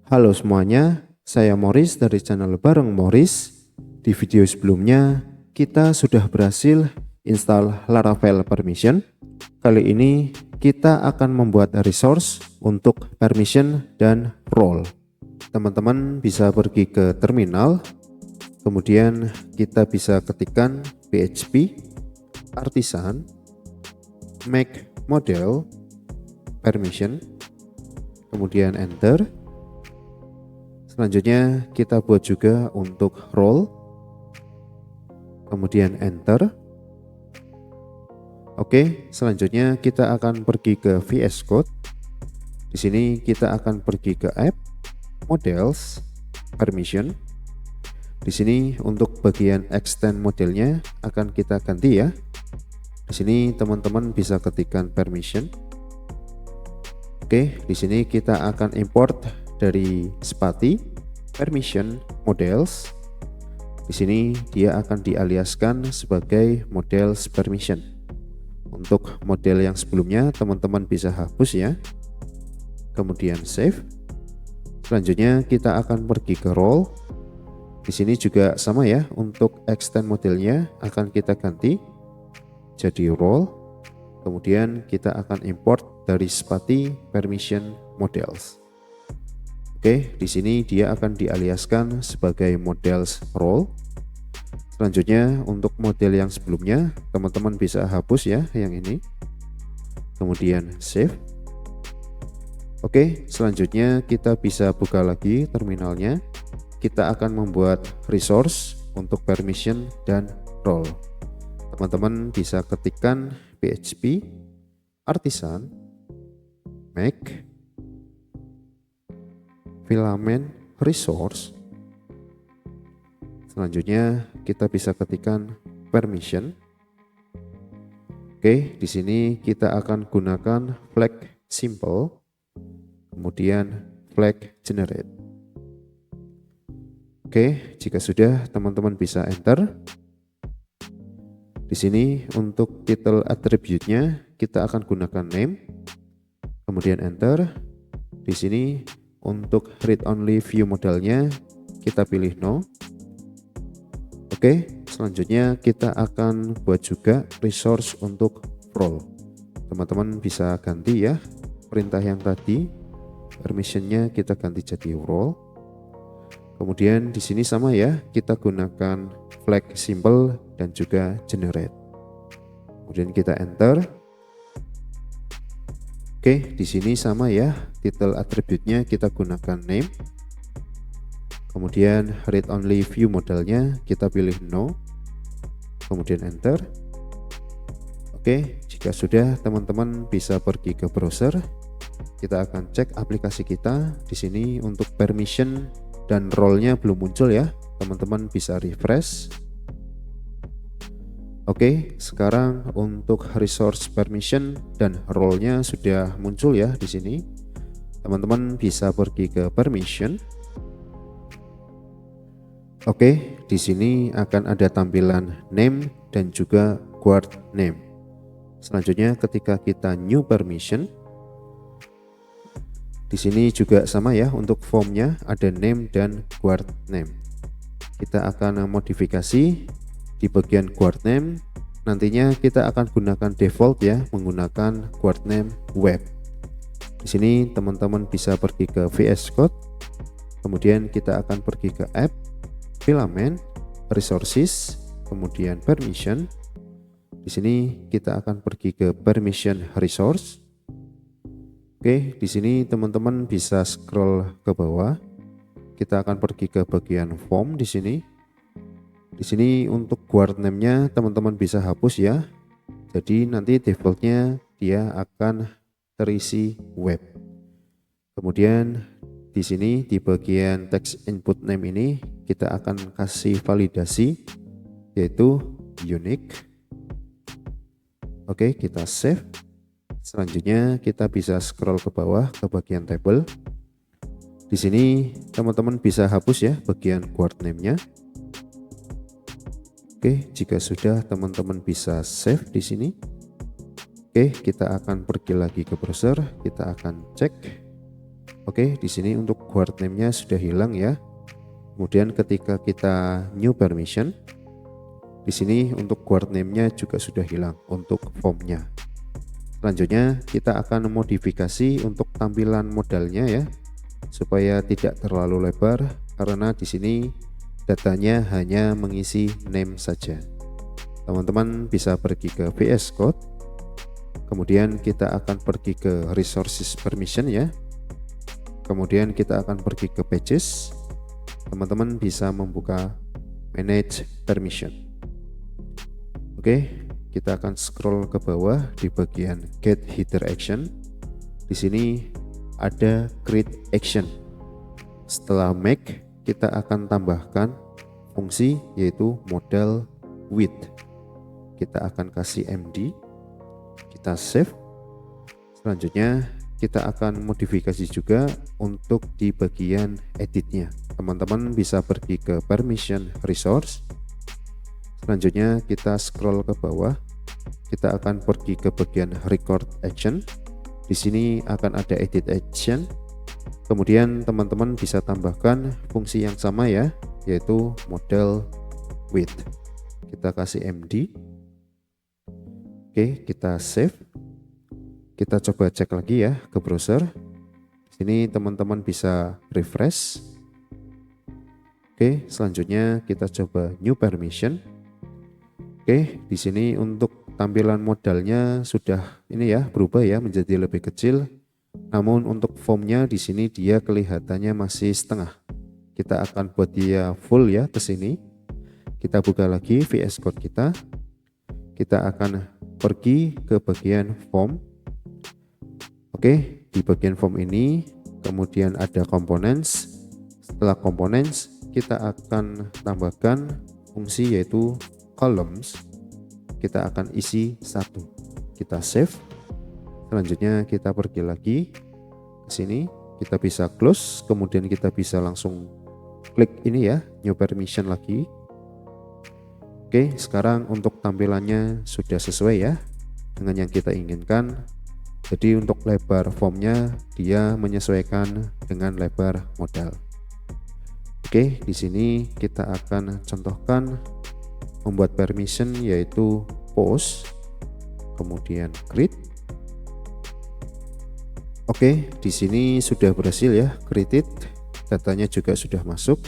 Halo semuanya, saya Morris dari channel Bareng Morris. Di video sebelumnya, kita sudah berhasil install Laravel Permission. Kali ini kita akan membuat resource untuk permission dan role. Teman-teman bisa pergi ke terminal, kemudian kita bisa ketikkan php artisan make model permission, kemudian enter. Selanjutnya kita buat juga untuk role, kemudian enter. Oke, selanjutnya kita akan pergi ke VS Code. Di sini kita akan pergi ke app, models, permission. Di sini untuk bagian extend modelnya akan kita ganti ya. Di sini teman-teman bisa ketikkan permission. Oke, di sini kita akan import dari Spati permission models. Di sini dia akan dialiaskan sebagai models permission. Untuk model yang sebelumnya teman-teman bisa hapus ya. Kemudian save. Selanjutnya kita akan pergi ke role. Di sini juga sama ya, untuk extend modelnya akan kita ganti jadi role. Kemudian kita akan import dari Spati permission models. Oke, di sini dia akan dialiaskan sebagai models role. Selanjutnya untuk model yang sebelumnya teman-teman bisa hapus ya yang ini. Kemudian save. Oke, selanjutnya kita bisa buka lagi terminalnya. Kita akan membuat resource untuk permission dan role. Teman-teman bisa ketikkan php artisan make filament resource. Selanjutnya kita bisa ketikkan permission. Oke, di sini kita akan gunakan flag simple, kemudian flag generate. Oke, jika sudah teman-teman bisa enter. Di sini untuk title attribute-nya kita akan gunakan name, kemudian enter. Di sini untuk read only view modelnya kita pilih no. Oke, selanjutnya kita akan buat juga resource untuk role. Teman-teman bisa ganti ya perintah yang tadi, permissionnya kita ganti jadi role. Kemudian di sini sama ya, kita gunakan flag simple dan juga generate. Kemudian kita enter. Oke, di sini sama ya, title attribute-nya kita gunakan name. Kemudian read only view modelnya kita pilih no. Kemudian enter. Oke, jika sudah teman-teman bisa pergi ke browser. Kita akan cek aplikasi kita. Di sini untuk permission dan role-nya belum muncul ya. Teman-teman bisa refresh. Oke, sekarang untuk resource permission dan role-nya sudah muncul ya di sini. Teman-teman bisa pergi ke permission. Oke, di sini akan ada tampilan name dan juga guard name. Selanjutnya ketika kita new permission, di sini juga sama ya, untuk formnya ada name dan guard name. Kita akan modifikasi di bagian guard name. Nantinya kita akan gunakan default ya, menggunakan guard name web. Di sini teman-teman bisa pergi ke VS Code, kemudian kita akan pergi ke app, filament, resources, kemudian permission. Di sini kita akan pergi ke permission resource. Oke, di sini teman-teman bisa scroll ke bawah. Kita akan pergi ke bagian form di sini. Di sini untuk guard name-nya teman-teman bisa hapus ya. Jadi nanti defaultnya dia akan terisi web. Kemudian di sini di bagian text input name ini kita akan kasih validasi yaitu unique. Oke, kita save. Selanjutnya kita bisa scroll ke bawah ke bagian table. Di sini teman-teman bisa hapus ya bagian guard name-nya. Oke, jika sudah teman-teman bisa save di sini. Oke, kita akan pergi lagi ke browser, kita akan cek. Oke, di sini untuk guard name-nya sudah hilang ya. Kemudian ketika kita new permission, di sini untuk guard name-nya juga sudah hilang untuk formnya. Selanjutnya kita akan modifikasi untuk tampilan modalnya ya, supaya tidak terlalu lebar karena di sini datanya hanya mengisi name saja. Teman-teman bisa pergi ke VS Code, kemudian kita akan pergi ke resources permission ya, kemudian kita akan pergi ke pages. Teman-teman bisa membuka manage permission. Oke, kita akan scroll ke bawah di bagian get header action. Di sini ada create action. Setelah make, kita akan tambahkan fungsi yaitu modal width. Kita akan kasih MD, kita save. Selanjutnya kita akan modifikasi juga untuk di bagian editnya. Teman-teman bisa pergi ke permission resource. Selanjutnya kita scroll ke bawah, kita akan pergi ke bagian record action. Di sini akan ada edit action. Kemudian teman-teman bisa tambahkan fungsi yang sama ya, yaitu model width. Kita kasih MD. Oke, kita save. Kita coba cek lagi ya ke browser. Di sini teman-teman bisa refresh. Oke, selanjutnya kita coba new permission. Oke, di sini untuk tampilan modalnya sudah ini ya berubah ya menjadi lebih kecil. Namun untuk formnya di sini dia kelihatannya masih setengah. Kita akan buat dia full ya ke sini. Kita buka lagi VS Code kita. Kita akan pergi ke bagian form. Oke, di bagian form ini kemudian ada components. Setelah components kita akan tambahkan fungsi yaitu columns. Kita akan isi satu. Kita save. Selanjutnya kita pergi lagi ke sini. Kita bisa close, kemudian kita bisa langsung klik ini ya, new permission lagi. Oke, sekarang untuk tampilannya sudah sesuai ya dengan yang kita inginkan. Jadi untuk lebar formnya dia menyesuaikan dengan lebar modal. Oke, di sini kita akan contohkan membuat permission yaitu post, kemudian create. Oke, di sini sudah berhasil ya created. Datanya juga sudah masuk.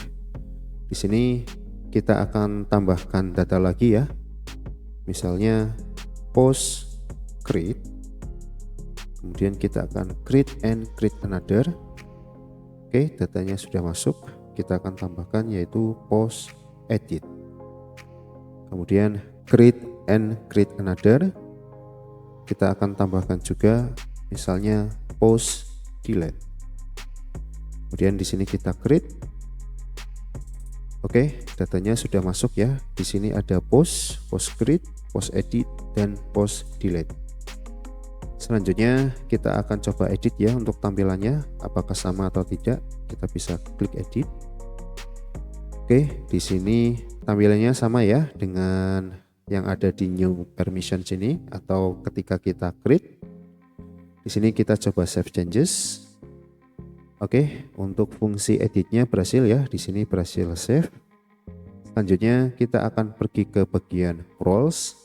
Di sini kita akan tambahkan data lagi ya. Misalnya post create. Kemudian kita akan create and create another. Oke, datanya sudah masuk. Kita akan tambahkan yaitu post edit. Kemudian create and create another. Kita akan tambahkan juga misalnya post delete. Kemudian di sini kita create. Oke, datanya sudah masuk ya. Di sini ada post, post create, post edit, dan post delete. Selanjutnya kita akan coba edit ya untuk tampilannya, apakah sama atau tidak. Kita bisa klik edit. Oke, di sini tampilannya sama ya dengan yang ada di new permission sini atau ketika kita create. Di sini kita coba save changes. Oke, untuk fungsi editnya berhasil ya. Di sini berhasil save. Selanjutnya kita akan pergi ke bagian roles.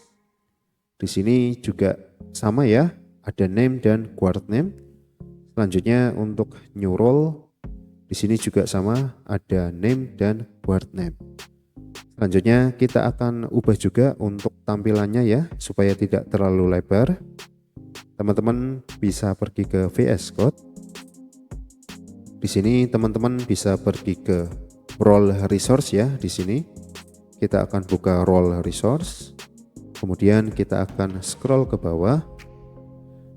Di sini juga sama ya, ada name dan guard name. Selanjutnya untuk new role, di sini juga sama, ada name dan guard name. Selanjutnya kita akan ubah juga untuk tampilannya ya, supaya tidak terlalu lebar. Teman-teman bisa pergi ke VS Code. Di sini teman-teman bisa pergi ke role resource ya. Di sini kita akan buka role resource. Kemudian kita akan scroll ke bawah.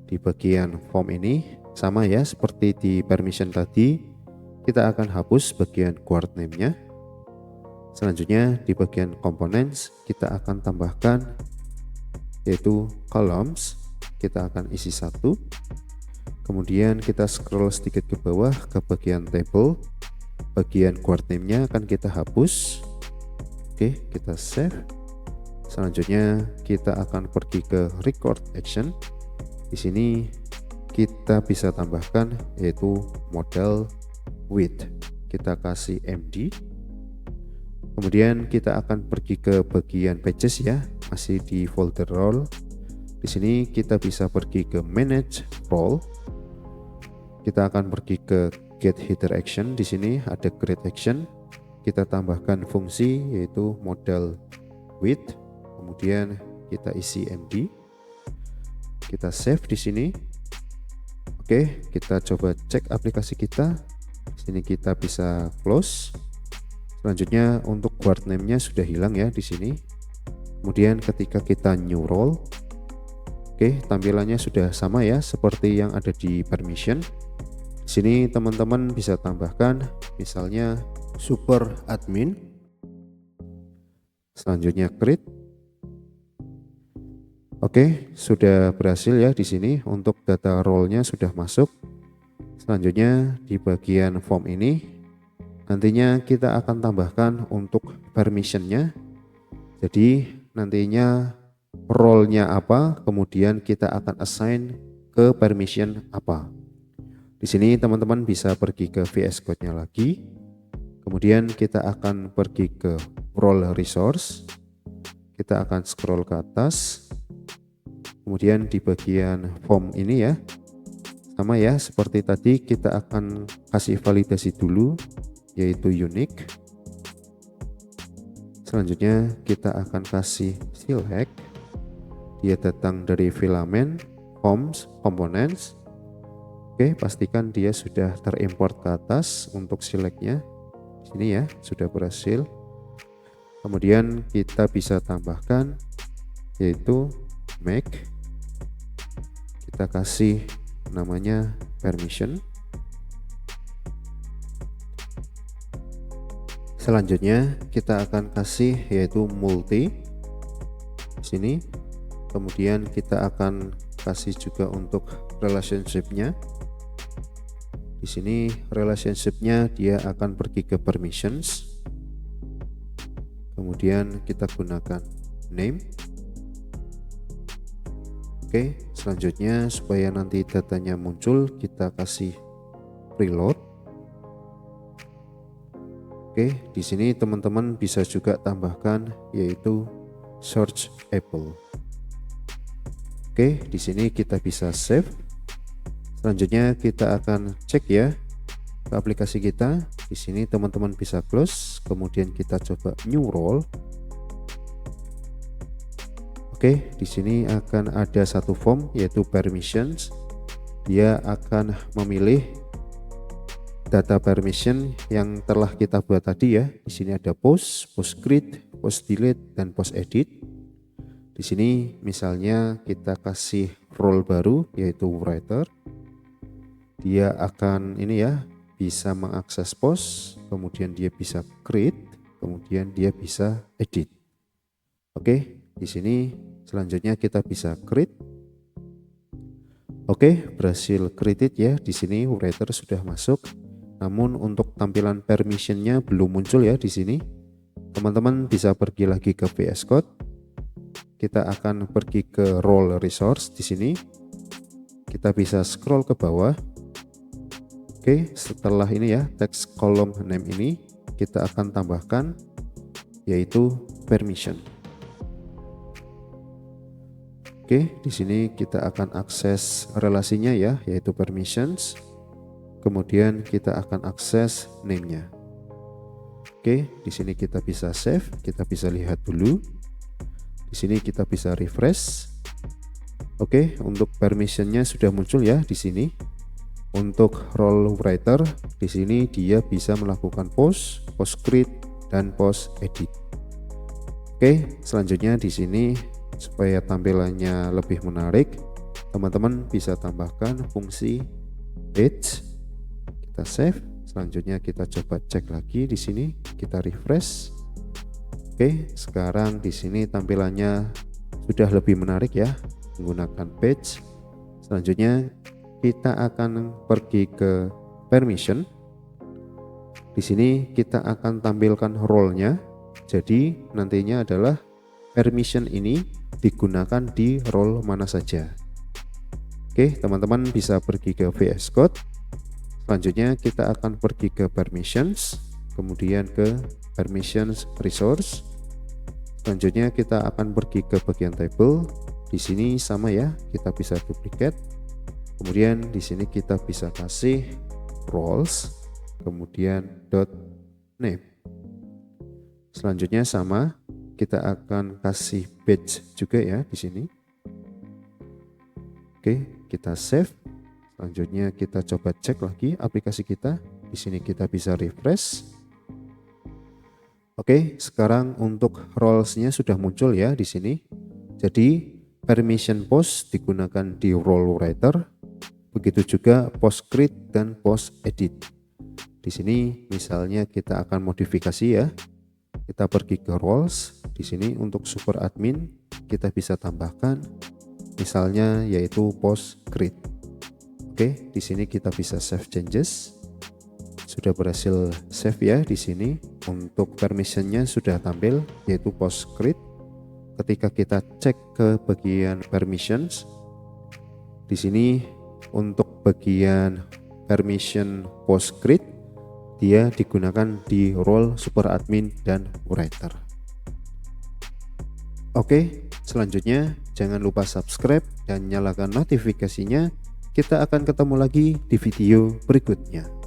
Di bagian form ini sama ya seperti di permission tadi. Kita akan hapus bagian guard name-nya. Selanjutnya di bagian components kita akan tambahkan yaitu columns. Kita akan isi satu. Kemudian kita scroll sedikit ke bawah ke bagian table. Bagian guard name-nya akan kita hapus. Oke, kita save. Selanjutnya kita akan pergi ke record action. Di sini kita bisa tambahkan yaitu model width. Kita kasih MD. Kemudian kita akan pergi ke bagian pages ya, masih di folder role. Di sini kita bisa pergi ke manage role. Kita akan pergi ke get header action. Di sini ada create action. Kita tambahkan fungsi yaitu model width. Kemudian kita isi MD. Kita save di sini. Oke, kita coba cek aplikasi kita. Di sini kita bisa close. Selanjutnya untuk guard name-nya sudah hilang ya di sini. Kemudian ketika kita new role, oke, tampilannya sudah sama ya seperti yang ada di permission. Di sini teman-teman bisa tambahkan misalnya super admin. Selanjutnya create. Oke, sudah berhasil ya di sini untuk data role-nya sudah masuk. Selanjutnya di bagian form ini nantinya kita akan tambahkan untuk permission-nya. Jadi nantinya role-nya apa, kemudian kita akan assign ke permission apa. Di sini teman-teman bisa pergi ke VS Code-nya lagi. Kemudian kita akan pergi ke role resource. Kita akan scroll ke atas. Kemudian di bagian form ini ya, sama ya seperti tadi, kita akan kasih validasi dulu yaitu unique. Selanjutnya kita akan kasih select. Dia datang dari filament forms components. Oke, pastikan dia sudah terimport ke atas untuk selectnya. Sini ya, sudah berhasil. Kemudian kita bisa tambahkan yaitu make. Kita kasih namanya permission. Selanjutnya kita akan kasih yaitu multi di sini. Kemudian kita akan kasih juga untuk relationship-nya. Di sini relationship-nya dia akan pergi ke permissions. Kemudian kita gunakan name. Oke, selanjutnya supaya nanti datanya muncul kita kasih preload. Oke, di sini teman-teman bisa juga tambahkan yaitu search Apple. Oke, di sini kita bisa save. Selanjutnya kita akan cek ya ke aplikasi kita. Di sini teman-teman bisa close, kemudian kita coba new role. Oke, di sini akan ada satu form yaitu permissions. Dia akan memilih data permission yang telah kita buat tadi ya. Di sini ada post, post create, post delete, dan post edit. Di sini misalnya kita kasih role baru yaitu writer. Dia akan ini ya, bisa mengakses post, kemudian dia bisa create, kemudian dia bisa edit. Oke, di sini selanjutnya kita bisa create. Oke, berhasil created ya. Di sini writer sudah masuk. Namun untuk tampilan permission-nya belum muncul ya di sini. Teman-teman bisa pergi lagi ke VS Code. Kita akan pergi ke role resource di sini. Kita bisa scroll ke bawah. Oke, setelah ini ya, text column name ini kita akan tambahkan yaitu permission. Oke, di sini kita akan akses relasinya ya, yaitu permissions. Kemudian kita akan akses name-nya. Oke, di sini kita bisa save, kita bisa lihat dulu. Di sini kita bisa refresh. Oke, untuk permission-nya sudah muncul ya di sini. Untuk role writer di sini dia bisa melakukan post, post create, dan post edit. Oke, selanjutnya di sini supaya tampilannya lebih menarik, teman-teman bisa tambahkan fungsi page. Kita save. Selanjutnya kita coba cek lagi di sini, kita refresh. Oke, sekarang di sini tampilannya sudah lebih menarik ya menggunakan page. Selanjutnya kita akan pergi ke permission. Di sini kita akan tampilkan role-nya. Jadi nantinya adalah permission ini digunakan di role mana saja. Oke, teman-teman bisa pergi ke VS Code. Selanjutnya kita akan pergi ke permissions, kemudian ke permissions resource. Selanjutnya kita akan pergi ke bagian table. Di sini sama ya, kita bisa duplicate. Kemudian di sini kita bisa kasih roles, kemudian .name. Selanjutnya sama, kita akan kasih badge juga ya di sini. Oke, kita save. Selanjutnya kita coba cek lagi aplikasi kita. Di sini kita bisa refresh. Oke, sekarang untuk roles-nya sudah muncul ya di sini. Jadi permission post digunakan di role writer, begitu juga post create dan post edit. Di sini misalnya kita akan modifikasi ya. Kita pergi ke roles. Di sini untuk super admin kita bisa tambahkan misalnya yaitu post create. Oke, di sini kita bisa save changes. Sudah berhasil save ya di sini. Untuk permissionnya sudah tampil yaitu post create. Ketika kita cek ke bagian permissions, di sini untuk bagian permission post create dia digunakan di role super admin dan writer. Oke, selanjutnya jangan lupa subscribe dan nyalakan notifikasinya. Kita akan ketemu lagi di video berikutnya.